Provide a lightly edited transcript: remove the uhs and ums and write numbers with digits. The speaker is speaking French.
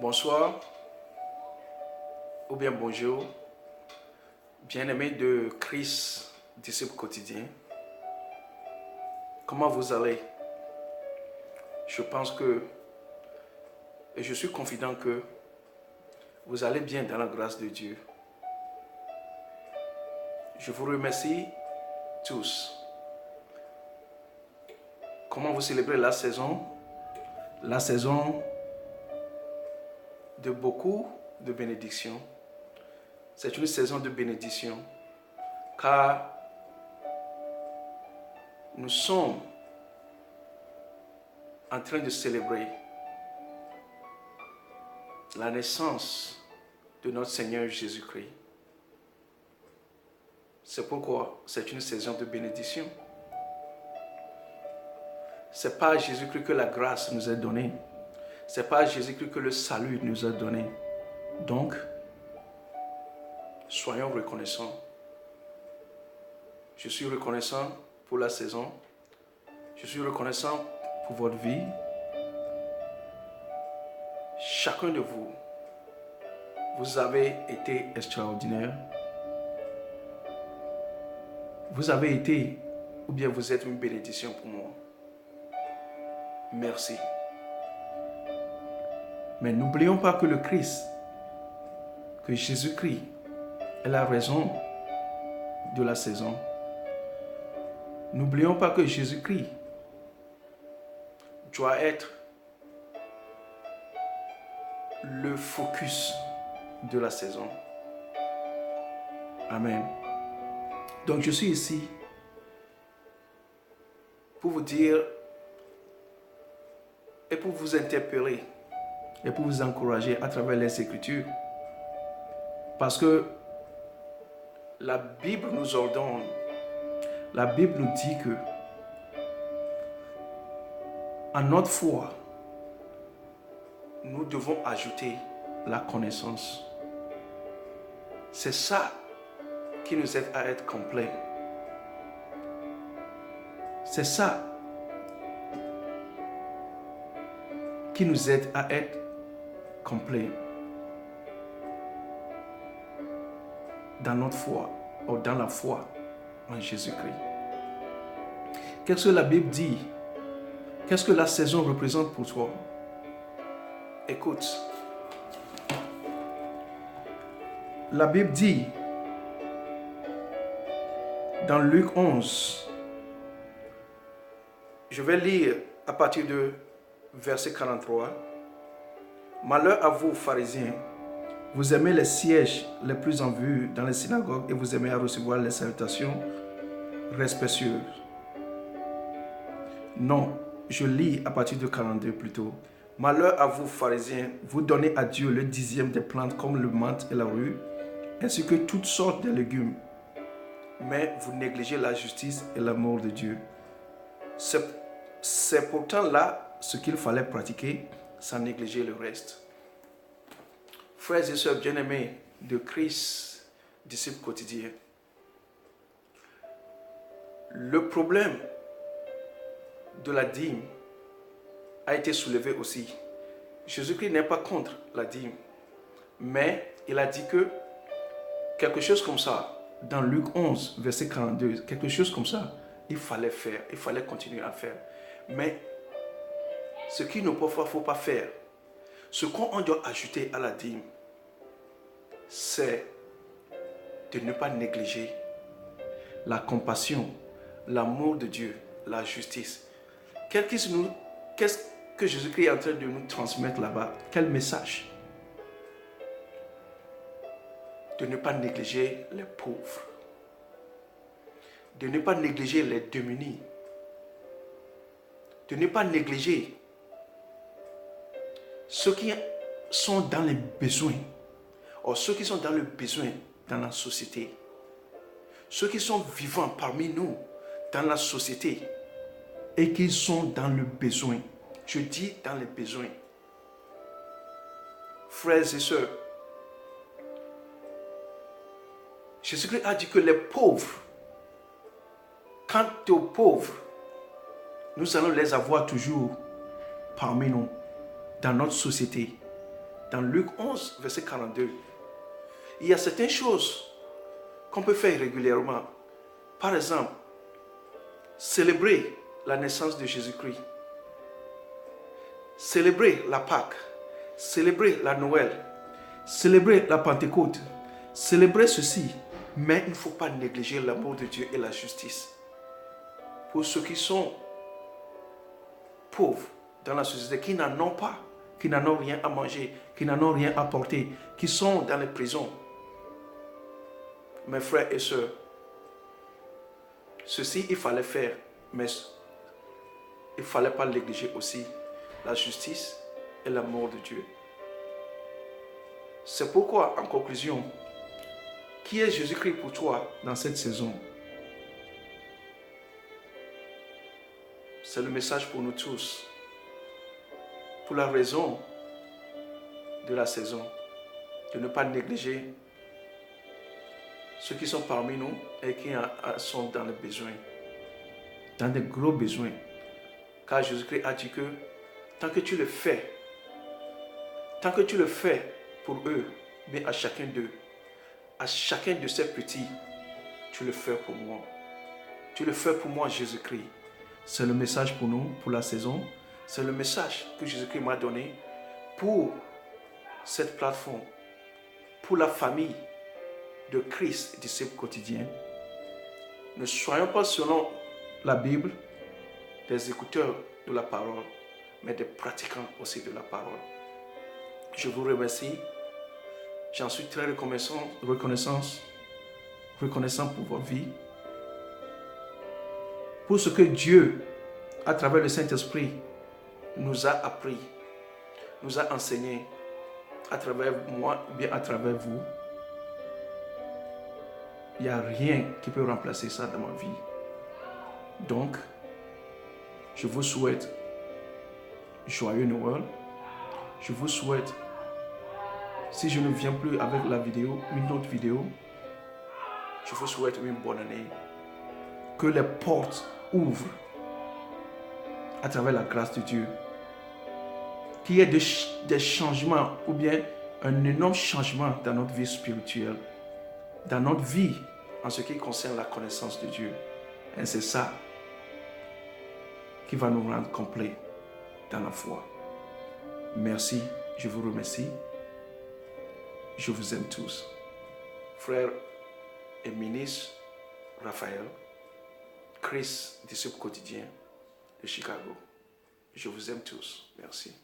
Bonsoir ou bien bonjour, bien-aimés de Christ, disciple quotidien. Comment vous allez? Je pense que, et je suis confident que vous allez bien dans la grâce de Dieu. Je vous remercie tous. Comment vous célébrez la saison? La saison de beaucoup de bénédictions. C'est une saison de bénédiction car nous sommes en train de célébrer la naissance de notre Seigneur Jésus-Christ. C'est pourquoi c'est une saison de bénédiction. C'est pas à Jésus-Christ que la grâce nous est donnée. C'est pas à Jésus-Christ que le salut nous est donné. Donc, soyons reconnaissants. Je suis reconnaissant pour la saison. Je suis reconnaissant pour votre vie. Chacun de vous, vous avez été extraordinaire. Vous avez été, ou bien vous êtes une bénédiction pour moi. Merci. Mais n'oublions pas que le Christ, que Jésus-Christ est la raison de la saison. N'oublions pas que Jésus-Christ doit être le focus de la saison. Amen. Donc je suis ici pour vous dire et pour vous interpeller et pour vous encourager à travers les Écritures. Parce que la Bible nous ordonne, la Bible nous dit que à notre foi, nous devons ajouter la connaissance. C'est ça qui nous aide à être complets. C'est ça qui nous aide à être complets dans notre foi, ou dans la foi en Jésus-Christ. Qu'est-ce que la Bible dit? Qu'est-ce que la saison représente pour toi? Écoute, la Bible dit dans Luc 11, je vais lire à partir de verset 43. Malheur à vous, pharisiens, vous aimez les sièges les plus en vue dans les synagogues et vous aimez à recevoir les salutations respectueuses. Non, je lis à partir de 42 plutôt. Malheur à vous, pharisiens, vous donnez à Dieu le 10e des plantes comme le menthe et la rue, ainsi que toutes sortes de légumes. Mais vous négligez la justice et l'amour de Dieu. C'est pourtant là ce qu'il fallait pratiquer sans négliger le reste. Frères et sœurs bien-aimés de Christ, disciples quotidiens, le problème de la dîme a été soulevé aussi. Jésus-Christ n'est pas contre la dîme, mais il a dit que quelque chose comme ça, dans Luc 11, verset 42, quelque chose comme ça, il fallait faire, il fallait continuer à faire. Mais ce qu'il ne faut pas faire, ce qu'on doit ajouter à la dîme, c'est de ne pas négliger la compassion, l'amour de Dieu, la justice. Qu'est-ce que Jésus-Christ est en train de nous transmettre là-bas? Quel message? De ne pas négliger les pauvres, de ne pas négliger les démunis, de ne pas négliger ceux qui sont dans les besoins, ou ceux qui sont dans le besoin dans la société, ceux qui sont vivants parmi nous dans la société et qui sont dans le besoin. Je dis dans les besoins. Frères et sœurs, Jésus-Christ a dit que les pauvres, quant aux pauvres, nous allons les avoir toujours parmi nous, dans notre société. Dans Luc 11, verset 42, il y a certaines choses qu'on peut faire régulièrement. Par exemple, célébrer la naissance de Jésus-Christ, célébrer la Pâque, célébrer la Noël, célébrer la Pentecôte, célébrer ceci. Mais il ne faut pas négliger l'amour de Dieu et la justice. Pour ceux qui sont pauvres dans la société, qui n'en ont pas, qui n'en ont rien à manger, qui n'en ont rien à porter, qui sont dans les prisons. Mes frères et sœurs, ceci il fallait faire, mais il ne fallait pas négliger aussi la justice et l'amour de Dieu. C'est pourquoi, en conclusion, qui est Jésus-Christ pour toi dans cette saison? C'est le message pour nous tous. Pour la raison de la saison, de ne pas négliger ceux qui sont parmi nous et qui sont dans les besoins, dans des gros besoins. Car Jésus-Christ a dit que tant que tu le fais pour eux, mais à chacun d'eux, à chacun de ces petits, tu le fais pour moi. Tu le fais pour moi, Jésus-Christ. C'est le message pour nous, pour la saison. C'est le message que Jésus-Christ m'a donné pour cette plateforme, pour la famille de Christ, disciples quotidiens. Ne soyons pas selon la Bible des écouteurs de la parole, mais des pratiquants aussi de la parole. Je vous remercie. J'en suis très reconnaissant pour votre vie, pour ce que Dieu, à travers le Saint-Esprit, nous a appris, nous a enseigné, à travers moi, bien à travers vous. Il n'y a rien qui peut remplacer ça dans ma vie. Donc, je vous souhaite joyeux Noël. Je vous souhaite, si je ne viens plus avec la vidéo, une autre vidéo, je vous souhaite une bonne année. Que les portes ouvrent à travers la grâce de Dieu. Qu'il y ait des changements ou bien un énorme changement dans notre vie spirituelle, dans notre vie en ce qui concerne la connaissance de Dieu. Et c'est ça qui va nous rendre complets dans la foi. Merci, je vous remercie. Je vous aime tous. Frère et ministre Raphaël, Chris, disciple quotidien de Chicago. Je vous aime tous. Merci.